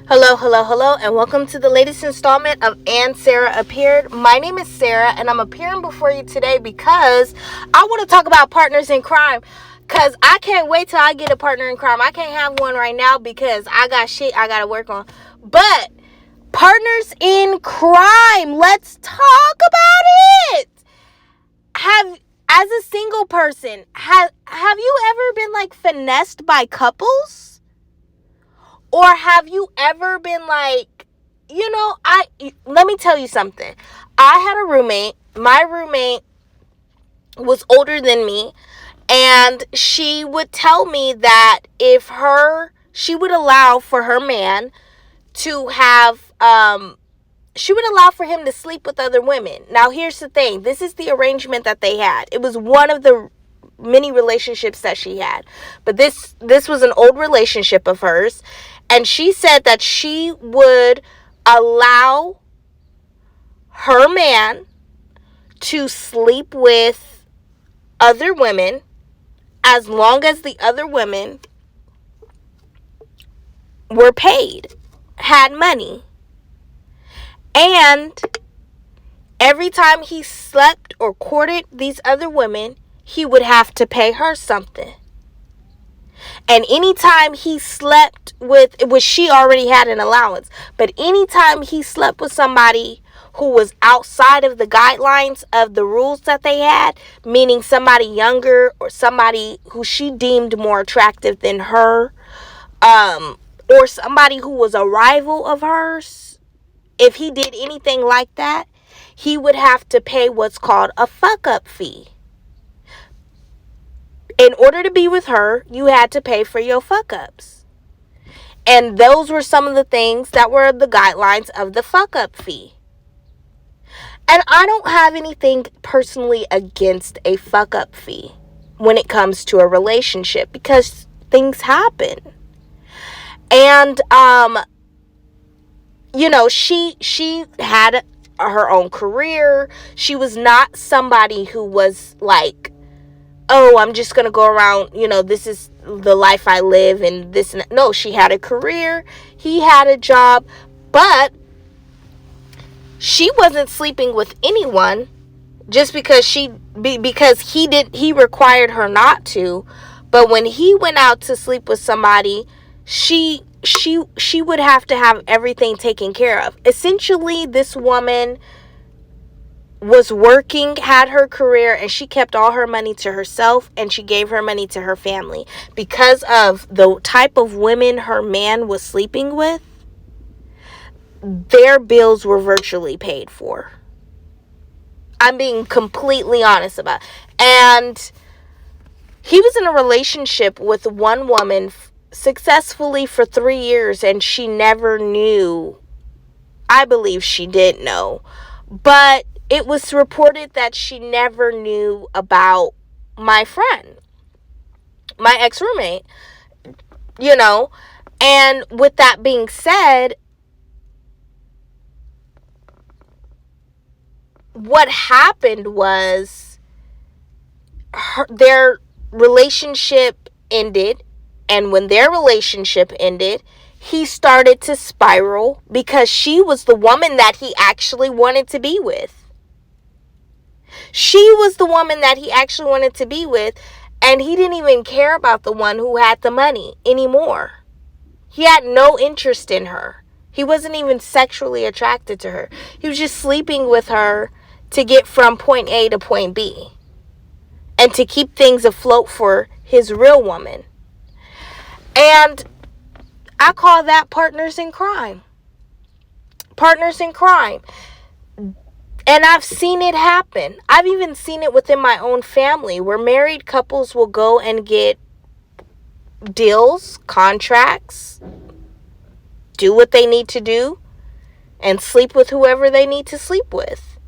Hello, hello, hello, and welcome to the latest installment of And Sarah Appeared. My name is Sarah, and I'm appearing before you today because I want to talk about partners in crime. Because I can't wait till I get a partner in crime. I can't have one right now because I got shit I got to work on. But partners in crime, let's talk about it. As a single person, have you ever been like finessed by couples? Or have you ever been like, let me tell you something. I had a roommate. My roommate was older than me. And she would tell me that she would allow for her man to have, she would allow for him to sleep with other women. Now, here's the thing. This is the arrangement that they had. It was one of the many relationships that she had. But this was an old relationship of hers. And she said that she would allow her man to sleep with other women as long as the other women were paid, had money. And every time he slept or courted these other women, he would have to pay her something. And anytime he slept with, which she already had an allowance, but anytime he slept with somebody who was outside of the guidelines of the rules that they had, meaning somebody younger or somebody who she deemed more attractive than her, or somebody who was a rival of hers, if he did anything like that, he would have to pay what's called a fuck-up fee. In order to be with her, you had to pay for your fuck-ups. And those were some of the things that were the guidelines of the fuck-up fee. And I don't have anything personally against a fuck-up fee when it comes to a relationship because things happen. And, she had her own career. She was not somebody who was like, oh, I'm just going to go around, this is the life I live and this and that. No, she had a career. He had a job, but she wasn't sleeping with anyone just because he required her not to. But when he went out to sleep with somebody, she would have to have everything taken care of. Essentially, this woman was working, had her career, and she kept all her money to herself, and she gave her money to her family. Because of the type of women her man was sleeping with, their bills were virtually paid for. I'm being completely honest about it. And he was in a relationship with one woman successfully for 3 years, and she never knew. I believe she did know. But it was reported that she never knew about my friend, my ex-roommate, And with that being said, what happened was their relationship ended. And when their relationship ended, he started to spiral because she was the woman that he actually wanted to be with. She was the woman that he actually wanted to be with, and he didn't even care about the one who had the money anymore. He had no interest in her. He wasn't even sexually attracted to her. He was just sleeping with her to get from point A to point B and to keep things afloat for his real woman. And I call that partners in crime. Partners in crime. And I've seen it happen. I've even seen it within my own family where married couples will go and get deals, contracts, do what they need to do, and sleep with whoever they need to sleep with.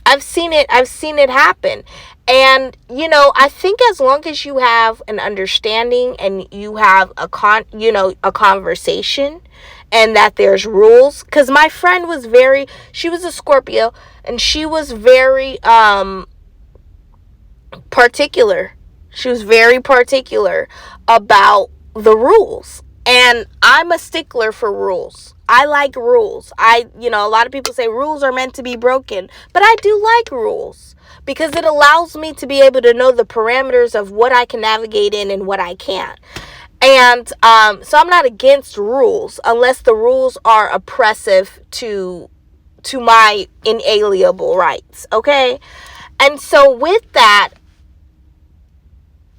I've seen it happen. And, I think as long as you have an understanding and you have a conversation and that there's rules, because my friend she was a Scorpio, and she was very particular. She was very particular about the rules. And I'm a stickler for rules. I like rules. A lot of people say rules are meant to be broken, but I do like rules because it allows me to be able to know the parameters of what I can navigate in and what I can't. And so I'm not against rules unless the rules are oppressive to my inalienable rights, okay? And so with that,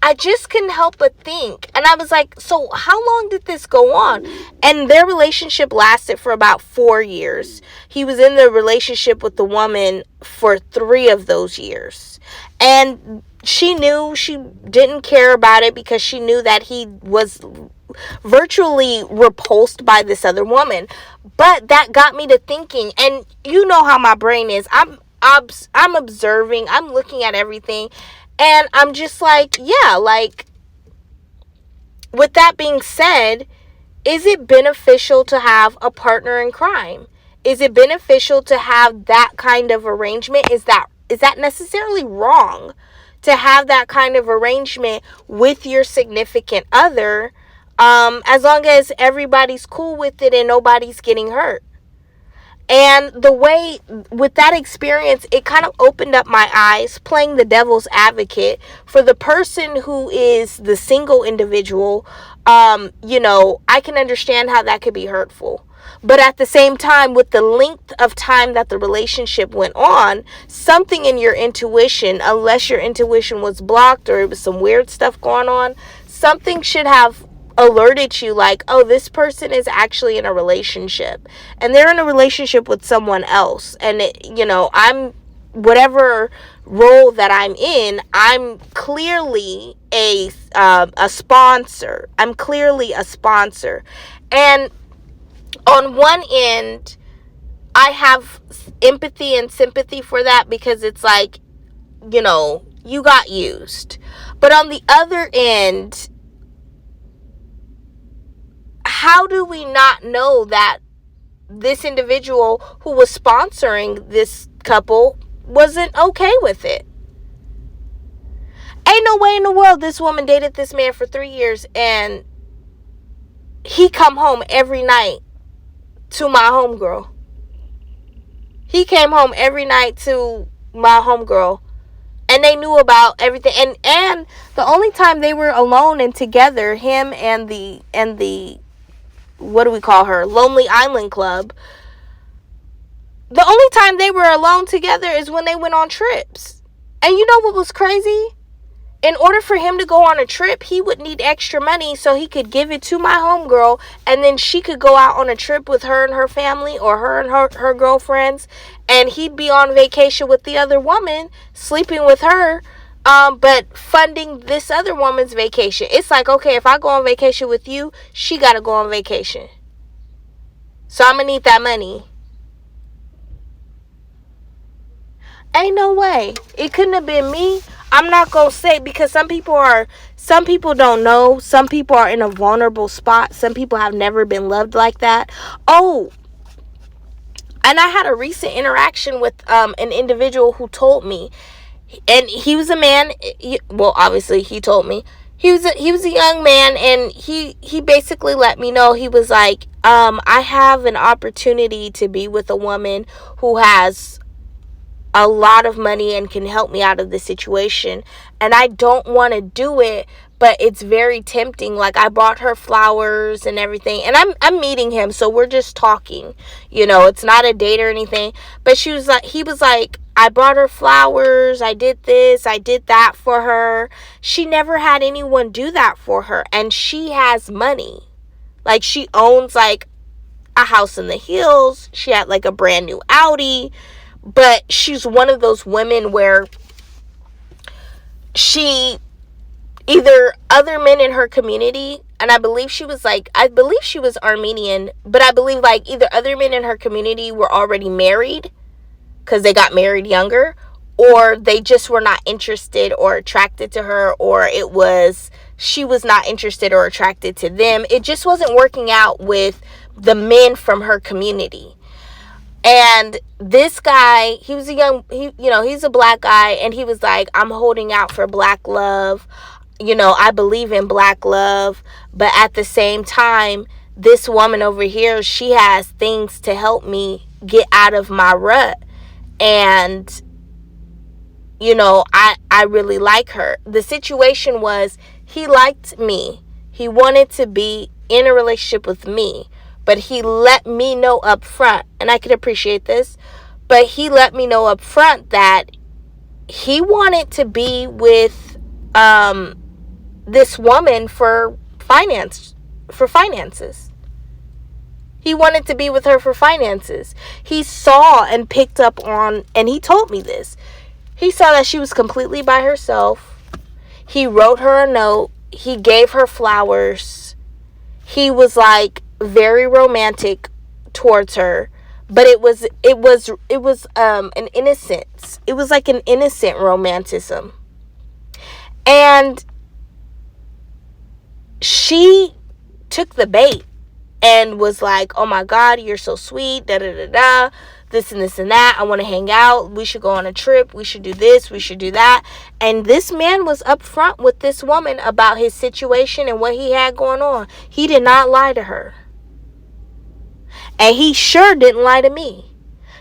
I just couldn't help but think. And I was like, so how long did this go on? And their relationship lasted for about 4 years. He was in the relationship with the woman for 3 of those years. And she knew she didn't care about it because she knew that he was virtually repulsed by this other woman. But that got me to thinking, and you know how my brain is. I'm observing, I'm looking at everything. And I'm just like, yeah, like, with that being said, is it beneficial to have a partner in crime? Is it beneficial to have that kind of arrangement? Is that necessarily wrong to have that kind of arrangement with your significant other, as long as everybody's cool with it and nobody's getting hurt? And the way, with that experience, it kind of opened up my eyes, playing the devil's advocate for the person who is the single individual. I can understand how that could be hurtful. But at the same time, with the length of time that the relationship went on, something in your intuition, unless your intuition was blocked or it was some weird stuff going on, something should have alerted you like, oh, this person is actually in a relationship and they're in a relationship with someone else. And I'm, whatever role that I'm in, I'm clearly a sponsor. I'm clearly a sponsor. And on one end, I have empathy and sympathy for that because it's like, you got used. But on the other end, how do we not know that this individual who was sponsoring this couple wasn't okay with it? Ain't no way in the world this woman dated this man for 3 years and he come home every night to my homegirl. He came home every night to my homegirl. And they knew about everything. And the only time they were alone and together, him and the what do we call her? Lonely Island Club. The only time they were alone together is when they went on trips. And you know what was crazy? In order for him to go on a trip, he would need extra money so he could give it to my homegirl, and then she could go out on a trip with her and her family, or her and her girlfriends, and he'd be on vacation with the other woman, sleeping with her, but funding this other woman's vacation. It's like, okay, if I go on vacation with you, she got to go on vacation. So I'm going to need that money. Ain't no way. It couldn't have been me. I'm not going to say, because some people don't know. Some people are in a vulnerable spot. Some people have never been loved like that. Oh, and I had a recent interaction with an individual who told me, and he was a man. Well, obviously he told me he was a young man, and he basically let me know. He was like, I have an opportunity to be with a woman who has a lot of money and can help me out of this situation, and I don't want to do it, but it's very tempting. Like, I bought her flowers and everything, and I'm meeting him, so we're just talking, it's not a date or anything. But he was like, I bought her flowers, I did this, I did that for her. She never had anyone do that for her, and she has money. Like, she owns like a house in the hills. She had like a brand new Audi. But she's one of those women where she, either other men in her community, and I believe she was Armenian, but I believe like either other men in her community were already married because they got married younger, or they just were not interested or attracted to her, or she was not interested or attracted to them. It just wasn't working out with the men from her community. And this guy, he was he's a black guy, and he was like, I'm holding out for black love. I believe in black love, but at the same time, this woman over here, she has things to help me get out of my rut. And, I really like her. The situation was, he liked me. He wanted to be in a relationship with me, but he let me know up front, and I could appreciate this, but he let me know up front that he wanted to be with this woman for finances. He wanted to be with her for finances. He saw and picked up on, and he told me this. He saw that she was completely by herself. He wrote her a note. He gave her flowers. He was like very romantic towards her, but it was an innocence. It was like an innocent romanticism. And she took the bait and was like, oh my God, you're so sweet, da da da da, this and this and that, I want to hang out, we should go on a trip, we should do this, we should do that. And this man was upfront with this woman about his situation and what he had going on. He did not lie to her. And he sure didn't lie to me.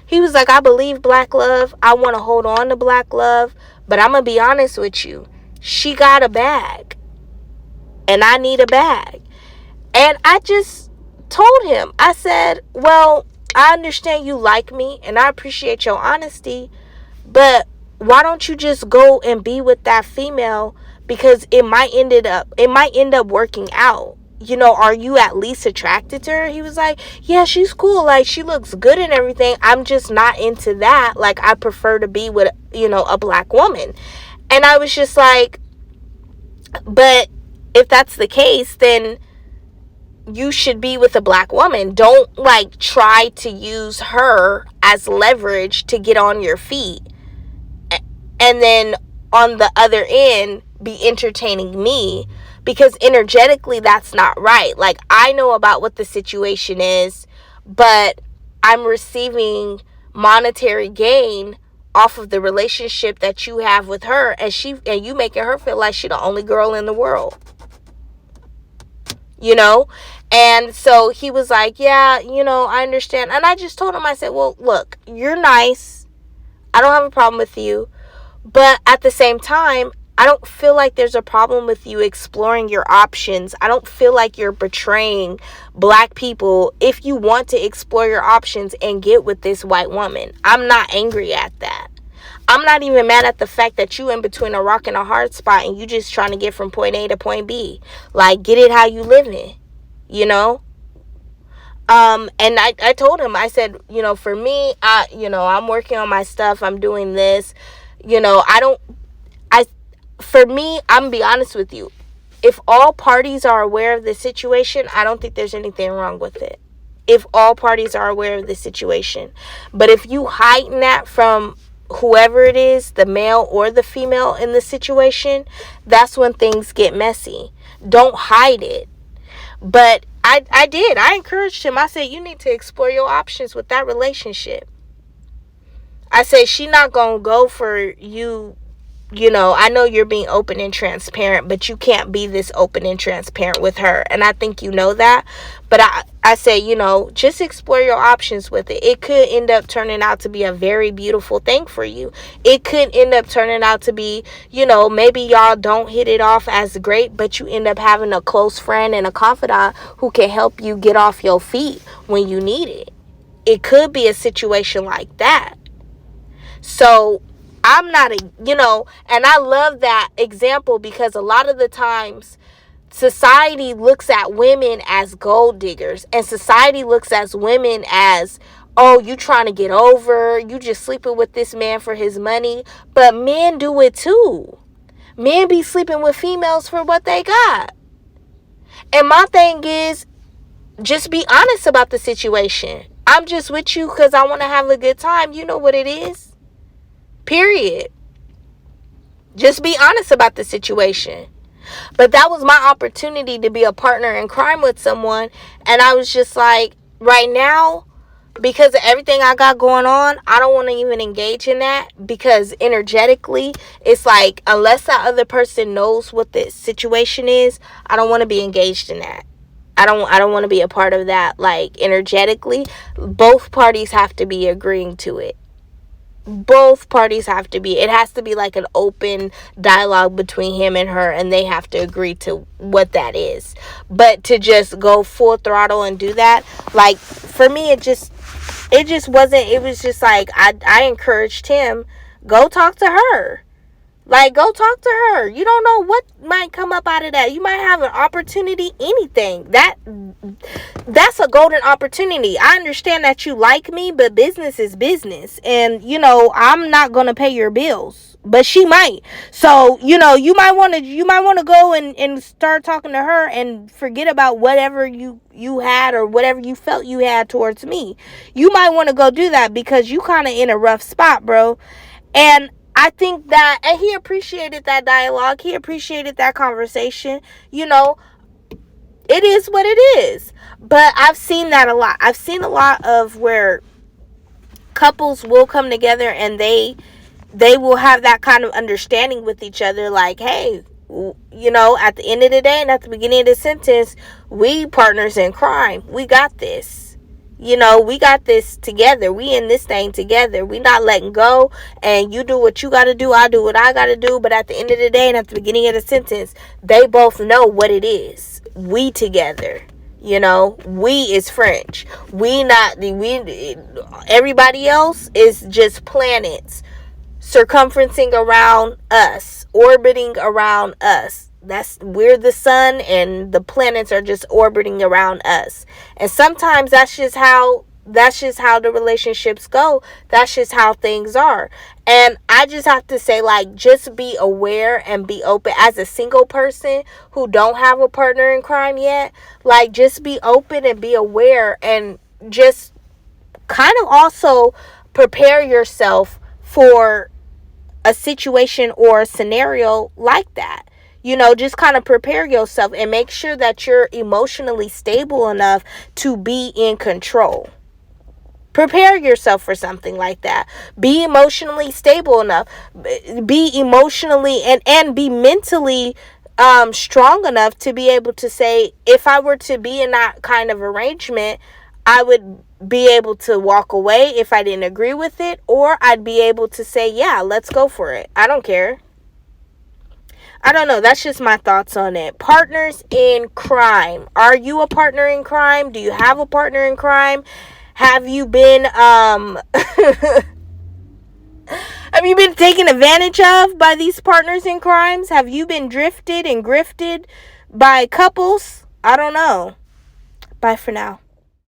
He was like, I believe black love, I want to hold on to black love, but I'm going to be honest with you, she got a bag, and I need a bag. And I just told him, I said, well, I understand you like me and I appreciate your honesty, but why don't you just go and be with that female, because it might end up working out. Are you at least attracted to her? He was like, yeah, she's cool, like she looks good and everything, I'm just not into that, like I prefer to be with a black woman. And I was just like, but if that's the case, then you should be with a black woman. Don't try to use her as leverage to get on your feet, and then on the other end be entertaining me, because energetically that's not right. I know about what the situation is, but I'm receiving monetary gain off of the relationship that you have with her, and you making her feel like she's the only girl in the world. And so he was like, yeah, I understand. And I just told him, I said, well, look, you're nice, I don't have a problem with you, but at the same time, I don't feel like there's a problem with you exploring your options. I don't feel like you're betraying black people if you want to explore your options and get with this white woman. I'm not angry at that. I'm not even mad at the fact that you in between a rock and a hard spot and you just trying to get from point A to point B. Get it how you living, And I told him, I said, for me, I'm working on my stuff. I'm doing this, for me, I'm gonna be honest with you. If all parties are aware of the situation, I don't think there's anything wrong with it. If all parties are aware of the situation. But if you heighten that from whoever it is, the male or the female in the situation, that's when things get messy. Don't hide it. But I did. I encouraged him. I said, you need to explore your options with that relationship. I said, she not going to go for you. I know you're being open and transparent, but you can't be this open and transparent with her. And I think you know that. But I say, just explore your options with it. It could end up turning out to be a very beautiful thing for you. It could end up turning out to be, maybe y'all don't hit it off as great, but you end up having a close friend and a confidant who can help you get off your feet when you need it. It could be a situation like that. So I'm not and I love that example, because a lot of the times society looks at women as gold diggers, and society looks at women as, oh, you trying to get over, you just sleeping with this man for his money. But men do it too. Men be sleeping with females for what they got. And my thing is, just be honest about the situation. I'm just with you because I want to have a good time. You know what it is. Period. Just be honest about the situation. But that was my opportunity to be a partner in crime with someone. And I was just like, right now, because of everything I got going on, I don't want to even engage in that, because energetically, it's like, unless that other person knows what the situation is, I don't want to be engaged in that. I don't want to be a part of that. Like, energetically, both parties have to be agreeing to it. Both parties have to be, it has to be like an open dialogue between him and her, and they have to agree to what that is. But to just go full throttle and do that, like, for me, it just wasn't. It was just like, I encouraged him, go talk to her. Like, go talk to her. You don't know what might come up out of that. You might have an opportunity, anything. That's a golden opportunity. I understand that you like me, but business is business. And, I'm not going to pay your bills, but she might. So, you might want to go and start talking to her and forget about whatever you had or whatever you felt you had towards me. You might want to go do that, because you kind of in a rough spot, bro. And I think that, and he appreciated that dialogue. He appreciated that conversation. It is what it is. But I've seen that a lot. I've seen a lot of where couples will come together and they will have that kind of understanding with each other. Like, hey, at the end of the day and at the beginning of the sentence, we partners in crime. We got this. We got this together. We in this thing together. We not letting go. And you do what you got to do. I do what I got to do. But at the end of the day and at the beginning of the sentence, they both know what it is. We together. We is French. Everybody else is just planets circumferencing around us, orbiting around us. We're the sun, and the planets are just orbiting around us. And sometimes that's just how the relationships go. That's just how things are. And I just have to say, like, just be aware and be open. As a single person who don't have a partner in crime yet, like, just be open and be aware, and just kind of also prepare yourself for a situation or a scenario like that. Just kind of prepare yourself and make sure that you're emotionally stable enough to be in control. Prepare yourself for something like that. Be emotionally stable enough. Be emotionally and be mentally strong enough to be able to say, if I were to be in that kind of arrangement, I would be able to walk away if I didn't agree with it, or I'd be able to say, yeah, let's go for it. I don't care. I don't know. That's just my thoughts on it. Partners in crime. Are you a partner in crime? Do you have a partner in crime? Have you been have you been taken advantage of by these partners in crimes? Have you been drifted and grifted by couples? I don't know. Bye for now.